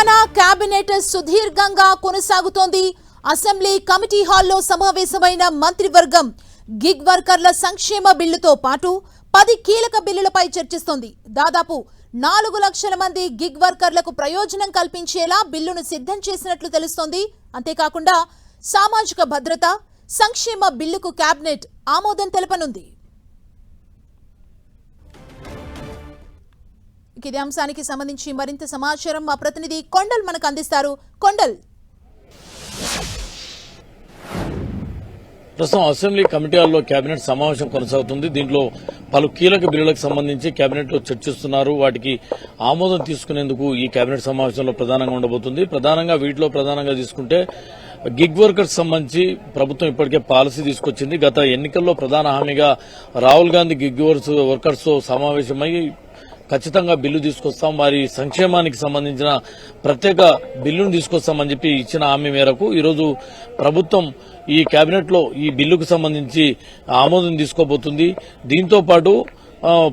Telangana cabinet సుదీర్ఘంగా కొనసాగుతోంది. Assembly committee హాల్లో సమావేశమైన మంత్రివర్గం గిగ్ వర్కర్ల సంక్షేమ బిల్లుతో పాటు 10 కీలక బిల్లులపై చర్చిస్తోంది. దాదాపు 4 లక్షల మంది గిగ్ వర్కర్లకు ప్రయోజనం కల్పించేలా బిల్లును సిద్ధం చేసినట్లు తెలుస్తోంది. అంతేకాకుండా సామాజిక భద్రత సంక్షేమ బిల్లుకు కేబినెట్ ఆమోదం తెలపనుంది. ఇదే అంశానికి సంబంధించి మరింత సమాచారం మా ప్రతినిధి కొండల్ మనకు అందిస్తారు. కొండల్, ప్రస్తుతం అసెంబ్లీ కమిటీ హాల్లో కేబినెట్ సమావేశం కొనసాగుతుంది. దీంట్లో పలు కీలక బిల్లులకు సంబంధించి కేబినెట్ లో చర్చిస్తున్నారు. వాటికి ఆమోదం తీసుకునేందుకు ఈ కేబినెట్ సమావేశంలో ప్రధానంగా ఉండబోతుంది. వీటిలో ప్రధానంగా తీసుకుంటే గిగ్ వర్కర్స్ సంబంధించి ప్రభుత్వం ఇప్పటికే పాలసీ తీసుకొచ్చింది. గత ఎన్నికల్లో ప్రధాన హామీగా రాహుల్ గాంధీ గిగ్ వర్కర్స్ తో సమావేశమై ఖచ్చితంగా బిల్లు తీసుకొస్తాం, వారి సంక్షేమానికి సంబంధించిన ప్రత్యేక బిల్లును తీసుకొస్తామని చెప్పి ఇచ్చిన హామీ మేరకు ఈరోజు ప్రభుత్వం ఈ కేబినెట్ లో ఈ బిల్లుకు సంబంధించి ఆమోదం తీసుకోబోతుంది. దీంతో పాటు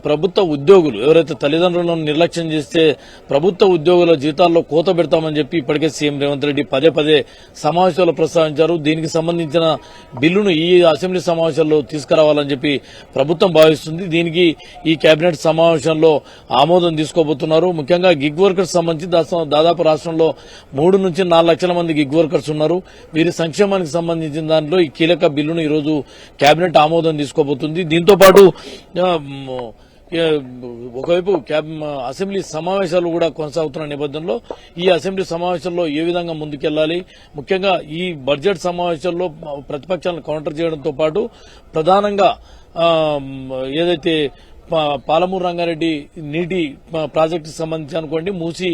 ప్రభుత్వ ఉద్యోగులు ఎవరైతే తల్లిదండ్రులను నిర్లక్ష్యం చేస్తే ప్రభుత్వ ఉద్యోగుల జీతాల్లో కోత పెడతామని చెప్పి ఇప్పటికే సీఎం రేవంత్ రెడ్డి పదే సమావేశాల్లో ప్రస్తావించారు. దీనికి సంబంధించిన బిల్లును ఈ అసెంబ్లీ సమావేశాల్లో తీసుకురావాలని చెప్పి ప్రభుత్వం భావిస్తుంది. దీనికి ఈ కేబినెట్ సమావేశంలో ఆమోదం తీసుకోబోతున్నారు. ముఖ్యంగా గిగ్ వర్కర్స్ సంబంధించి దాదాపు రాష్ట్రంలో 3 నుంచి 4 లక్షల మంది గిగ్ వర్కర్స్ ఉన్నారు. వీరి సంక్షేమానికి సంబంధించిన దాంట్లో ఈ కీలక బిల్లును ఈరోజు కేబినెట్ ఆమోదం తీసుకోబోతుంది. దీంతో పాటు ఒకవైపు అసెంబ్లీ సమావేశాలు కూడా కొనసాగుతున్న నేపథ్యంలో ఈ అసెంబ్లీ సమావేశాల్లో ఏ విధంగా ముందుకెళ్లాలి, ముఖ్యంగా ఈ బడ్జెట్ సమావేశాల్లో ప్రతిపక్షాలను కౌంటర్ చేయడంతో పాటు ప్రధానంగా ఏదైతే పాలమూరు రంగారెడ్డి నీటి ప్రాజెక్టు సంబంధించి అనుకోండి, మూసీ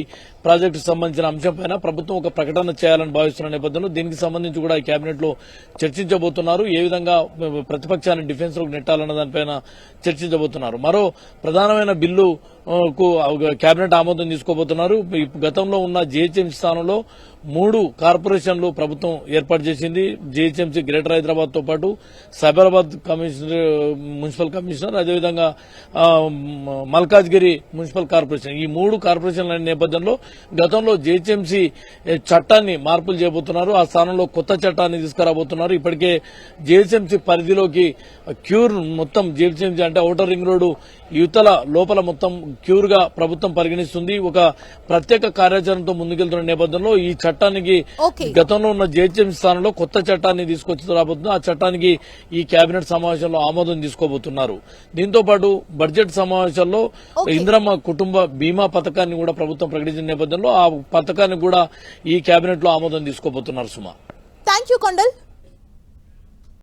ప్రాజెక్టు సంబంధించిన అంశంపైన ప్రభుత్వం ఒక ప్రకటన చేయాలని భావిస్తున్న నేపథ్యంలో దీనికి సంబంధించి కూడా కేబినెట్ లో చర్చించబోతున్నారు. ఏ విధంగా ప్రతిపక్షాన్ని డిఫెన్స్ లోకి నెట్టాలన్న దానిపైన చర్చించబోతున్నారు. మరో ప్రధానమైన బిల్లు కు కేబినెట్ ఆమోదం తీసుకోబోతున్నారు. గతంలో ఉన్న జీహెచ్ఎంసీ స్థానంలో 3 కార్పొరేషన్లు ప్రభుత్వం ఏర్పాటు చేసింది. జీహెచ్ఎంసీ గ్రేటర్ హైదరాబాద్ తో పాటు సైబరాబాద్ మున్సిపల్ కమిషనర్, అదేవిధంగా మల్కాజ్గిరి మున్సిపల్ కార్పొరేషన్. ఈ 3 కార్పొరేషన్ల నేపథ్యంలో గతంలో జీహెచ్ఎంసీ చట్టాన్ని మార్పులు చేయబోతున్నారు. ఆ స్థానంలో కొత్త చట్టాన్ని తీసుకురాబోతున్నారు. ఇప్పటికే జీహెచ్ఎంసీ పరిధిలోకి క్యూర్ మొత్తం జీహెచ్ఎంసీ అంటే ఔటర్ రింగ్ రోడ్డు యువతల లోపల మొత్తం క్యూర్ గా ప్రభుత్వం పరిగణిస్తుంది. ఒక ప్రత్యేక కార్యాచరణతో ముందుకెళ్తున్న నేపథ్యంలో ఈ చట్టానికి గతంలో ఉన్న జీహెచ్ఎంసీ స్థానంలో కొత్త చట్టాన్ని తీసుకొచ్చి రాబోతుంది. ఆ చట్టానికి ఈ కేబినెట్ సమావేశంలో ఆమోదం తీసుకోబోతున్నారు. దీంతో పాటు బడ్జెట్ సమావేశాల్లో ఇందిరమ్మ కుటుంబ బీమా పథకాన్ని కూడా ప్రభుత్వం ప్రకటించిన నేపథ్యంలో ఆ పథకాన్ని కూడా ఈ కేబినెట్ లో ఆమోదం తీసుకోబోతున్నారు. సుమా, థాంక్యూ కొండల్.